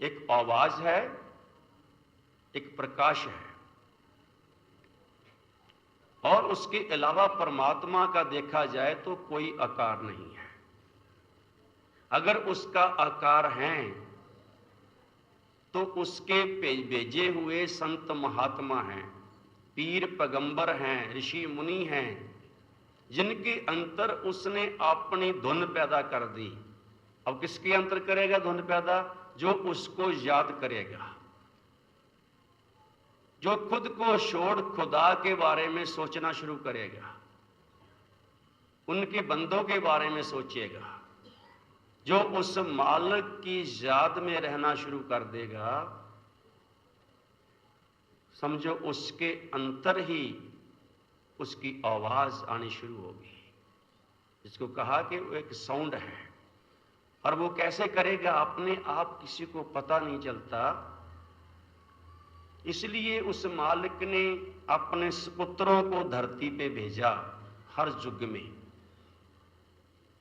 एक आवाज है, एक प्रकाश है, और उसके अलावा परमात्मा का देखा जाए तो कोई आकार नहीं है। अगर उसका आकार है तो उसके भेजे हुए संत महात्मा हैं, पीर पैगंबर हैं, ऋषि मुनि हैं, जिनके अंतर उसने अपनी धुन पैदा कर दी। अब किसके अंतर करेगा धुन पैदा? जो उसको याद करेगा, जो खुद को छोड़ खुदा के बारे में सोचना शुरू करेगा, उनके बंदों के बारे में सोचेगा, जो उस मालिक की याद में रहना शुरू कर देगा, समझो उसके अंतर ही उसकी आवाज आनी शुरू होगी, जिसको कहा कि वो एक साउंड है। और वो कैसे करेगा? अपने आप किसी को पता नहीं चलता। इसलिए उस मालिक ने अपने सुपुत्रों को धरती पे भेजा, हर युग में,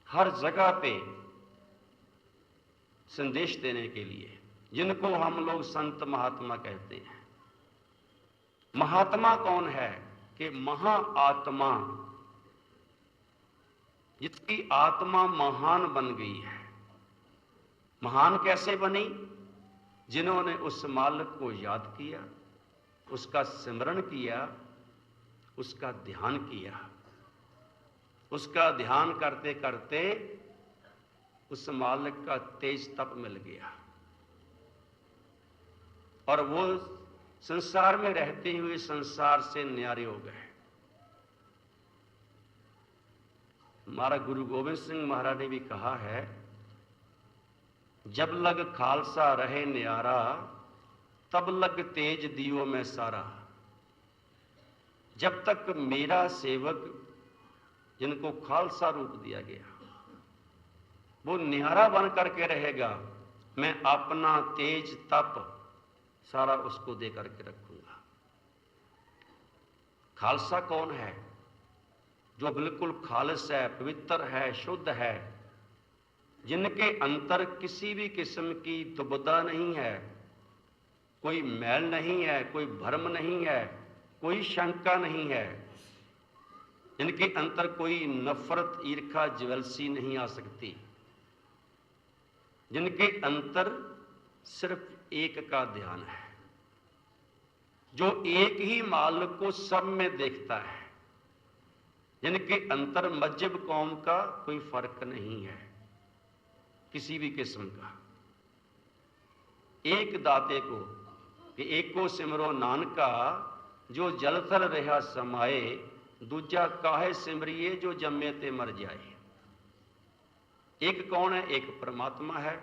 हर जगह पे संदेश देने के लिए, जिनको हम लोग संत महात्मा कहते हैं। महात्मा कौन है? कि महाआत्मा, जिसकी आत्मा महान बन गई है। महान कैसे बनी? जिन्होंने उस मालिक को याद किया, उसका सिमरन किया, उसका ध्यान किया। उसका ध्यान करते करते उस मालिक का तेज तप मिल गया, और वो संसार में रहते हुए संसार से न्यारे हो गए। हमारा गुरु गोविंद सिंह महाराज ने भी कहा है, जब लग खालसा रहे न्यारा, तब लग तेज दियो में सारा। जब तक मेरा सेवक, जिनको खालसा रूप दिया गया, वो न्यारा बन करके रहेगा, मैं अपना तेज तप सारा उसको दे करके रखूंगा। खालसा कौन है? जो बिल्कुल खालिस है, पवित्र है, शुद्ध है, जिनके अंतर किसी भी किस्म की दुविधा नहीं है, कोई मैल नहीं है, कोई भ्रम नहीं है, कोई शंका नहीं है, जिनके अंतर कोई नफरत, ईर्खा, ज्वेलसी नहीं आ सकती, जिनके अंतर सिर्फ एक का ध्यान है, जो एक ही मालिक को सब में देखता है, जिनके अंतर मजहब कौम का कोई फर्क नहीं है, किसी भी किस्म का। एक दाते को कि एक को सिमरो नानका, जो जलथल रहा समाए, दूजा काहे सिमरिए, जो जम्मे ते मर जाए। एक कौन है? एक परमात्मा है।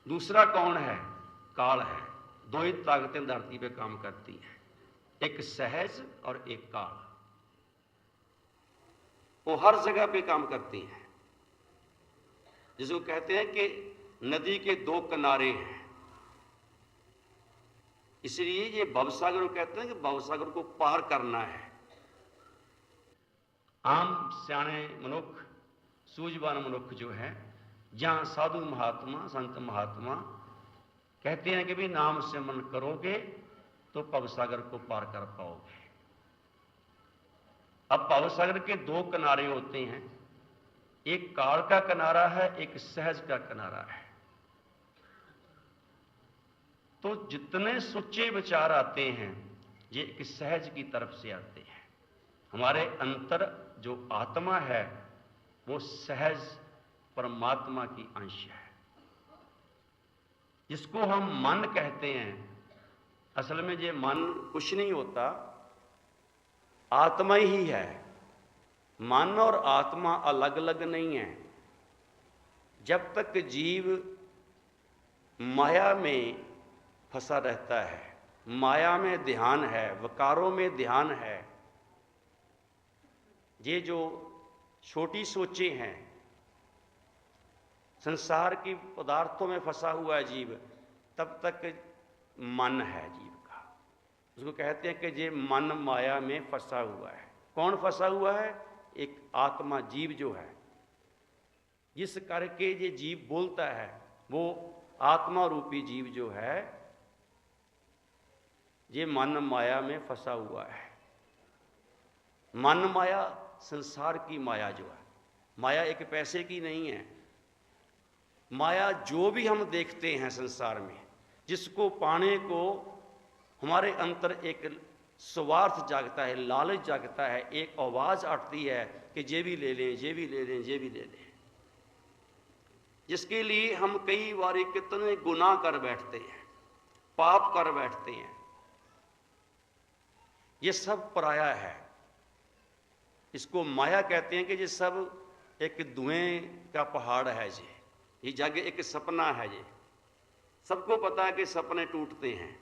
दूसरा कौन है? काल है। दो ही ताकतें धरती पे काम करती हैं, एक सहज और एक काल। वो हर जगह पे काम करती हैं। जिसको कहते हैं कि नदी के दो किनारे हैं, इसलिए ये भवसागर को कहते हैं कि भवसागर को पार करना है। आम सियाने मनुख, सूझवान मनुख जो है, जहां साधु महात्मा, संत महात्मा कहते हैं कि भी नाम सिमरन करोगे तो भवसागर को पार कर पाओगे। अब भवसागर के दो किनारे होते हैं, एक काल का किनारा है, एक सहज का किनारा है। तो जितने सुच्चे विचार आते हैं, ये एक सहज की तरफ से आते हैं। हमारे अंतर जो आत्मा है, वो सहज परमात्मा की अंश है, जिसको हम मन कहते हैं। असल में ये मन कुछ नहीं होता, आत्मा ही है। मन और आत्मा अलग अलग नहीं है। जब तक जीव माया में फंसा रहता है, माया में ध्यान है, विकारों में ध्यान है, ये जो छोटी सोचें हैं, संसार की पदार्थों में फंसा हुआ है जीव, तब तक मन है जीव का। उसको कहते हैं कि ये मन माया में फंसा हुआ है। कौन फंसा हुआ है? एक आत्मा, जीव जो है, जिस करके ये जीव बोलता है, वो आत्मा रूपी जीव जो है ये मन माया में फंसा हुआ है। मन माया संसार की माया जो है, माया एक पैसे की नहीं है। माया जो भी हम देखते हैं संसार में, जिसको पाने को हमारे अंदर एक स्वार्थ जागता है, लालच जागता है, एक आवाज आती है कि ये भी ले लें, ये भी ले लें, ये भी ले लें, जिसके लिए हम कई बार कितने गुनाह कर बैठते हैं, पाप कर बैठते हैं। ये सब पराया है। इसको माया कहते हैं कि ये सब एक धुएं का पहाड़ है। ये जग एक सपना है। ये सबको पता है कि सपने टूटते हैं,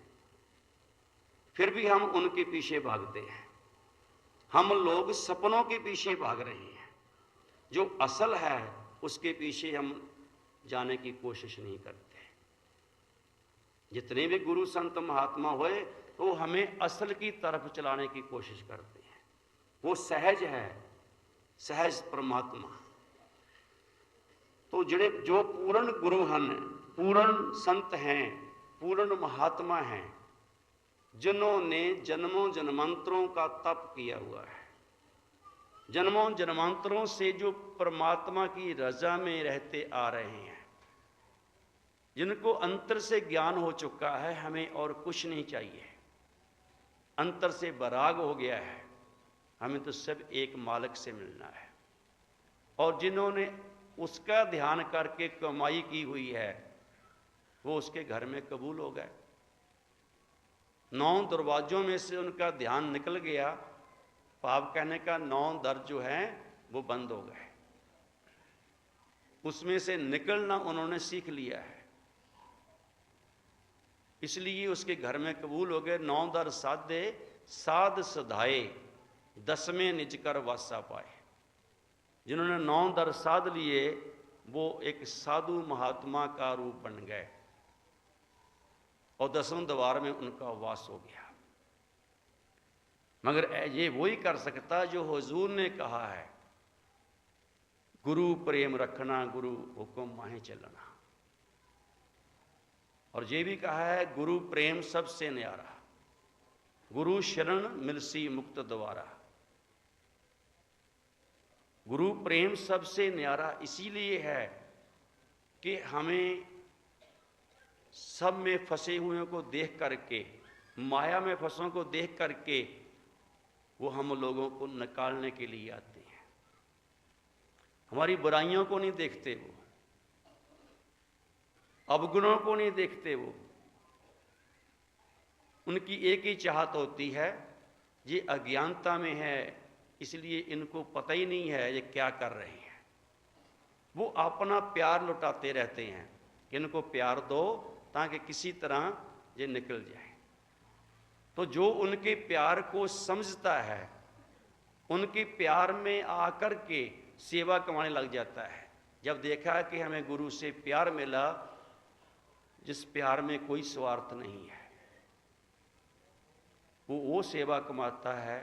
फिर भी हम उनके पीछे भागते हैं। हम लोग सपनों के पीछे भाग रहे हैं, जो असल है उसके पीछे हम जाने की कोशिश नहीं करते। जितने भी गुरु संत महात्मा हुए तो हमें असल की तरफ चलाने की कोशिश करते हैं। वो सहज है, सहज परमात्मा। तो जो पूर्ण गुरु हैं, पूर्ण संत हैं, पूर्ण महात्मा हैं, जिन्होंने जन्मों जन्मांतरों का तप किया हुआ है, जन्मों जन्मांतरों से जो परमात्मा की रजा में रहते आ रहे हैं, जिनको अंतर से ज्ञान हो चुका है, हमें और कुछ नहीं चाहिए। अंतर से बराग हो गया है, हमें तो सब एक मालिक से मिलना है। और जिन्होंने उसका ध्यान करके कमाई की हुई है, वो उसके घर में कबूल हो गए। 9 दरवाजों में से उनका ध्यान निकल गया, पाप कहने का 9 दर जो हैं वो बंद हो गए। उसमें से निकलना उन्होंने सीख लिया है, इसलिए उसके घर में कबूल हो गए। 9 दर साधे साध सधाए, 10वें निज कर वासा पाए। जिन्होंने 9 दर साध लिए वो एक साधु महात्मा का रूप बन गए और 10वें द्वार में उनका वास हो गया। मगर ये वही कर सकता जो हुजूर ने कहा है, गुरु प्रेम रखना, गुरु हुक्म माहे चलना। और ये भी कहा है, गुरु प्रेम सबसे न्यारा, गुरु शरण मिलसी मुक्त द्वारा। गुरु प्रेम सबसे न्यारा इसीलिए है कि हमें सब में फंसे हुए को देख करके, माया में फंसों को देख करके वो हम लोगों को निकालने के लिए आते हैं। हमारी बुराइयों को नहीं देखते वो, अवगुणों को नहीं देखते वो। उनकी एक ही चाहत होती है, ये अज्ञानता में है इसलिए इनको पता ही नहीं है ये क्या कर रहे हैं। वो अपना प्यार लुटाते रहते हैं कि इनको प्यार दो ताकि किसी तरह ये निकल जाए। तो जो उनके प्यार को समझता है, उनके प्यार में आकर के सेवा कमाने लग जाता है। जब देखा कि हमें गुरु से प्यार मिला, जिस प्यार में कोई स्वार्थ नहीं है, वो सेवा कमाता है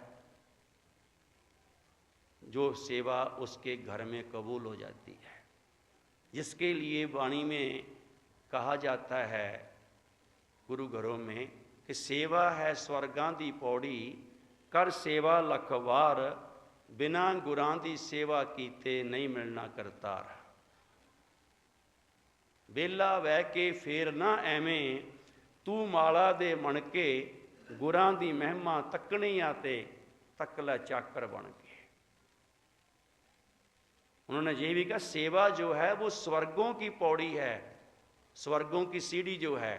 जो सेवा उसके घर में कबूल हो जाती है। जिसके लिए वाणी में कहा जाता है गुरु घरों में कि सेवा है स्वर्गां दी पौड़ी, कर सेवा लखवार, बिना गुरां दी सेवा कीते नहीं मिलना करतार। बेला वह के फेर ना एवें, तू माला दे मणके, गुरां दी महिमा तकनी आते तकला चाकर बन के। उन्होंने ये भी कहा, सेवा जो है वो स्वर्गों की पौड़ी है, स्वर्गों की सीढ़ी जो है।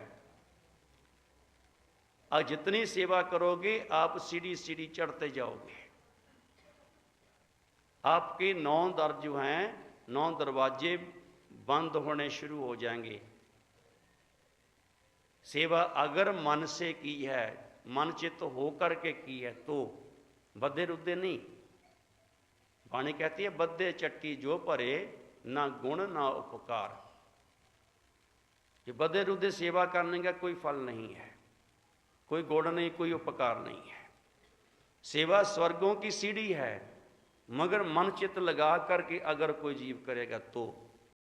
और जितनी सेवा करोगे आप सीढ़ी सीढ़ी चढ़ते जाओगे। आपके 9 दर जो हैं, 9 दरवाजे बंद होने शुरू हो जाएंगे। सेवा अगर मन से की है, मन चित्त होकर के की है तो बद्धे रुद्धे नहीं। वाणी कहती है, बद्धे चट्टी जो परे, ना गुण ना उपकार। ये बद्धे रुद्धे सेवा करने का कोई फल नहीं है, कोई गुण नहीं, कोई उपकार नहीं है। सेवा स्वर्गों की सीढ़ी है, मगर मन चित्त लगा करके अगर कोई जीव करेगा तो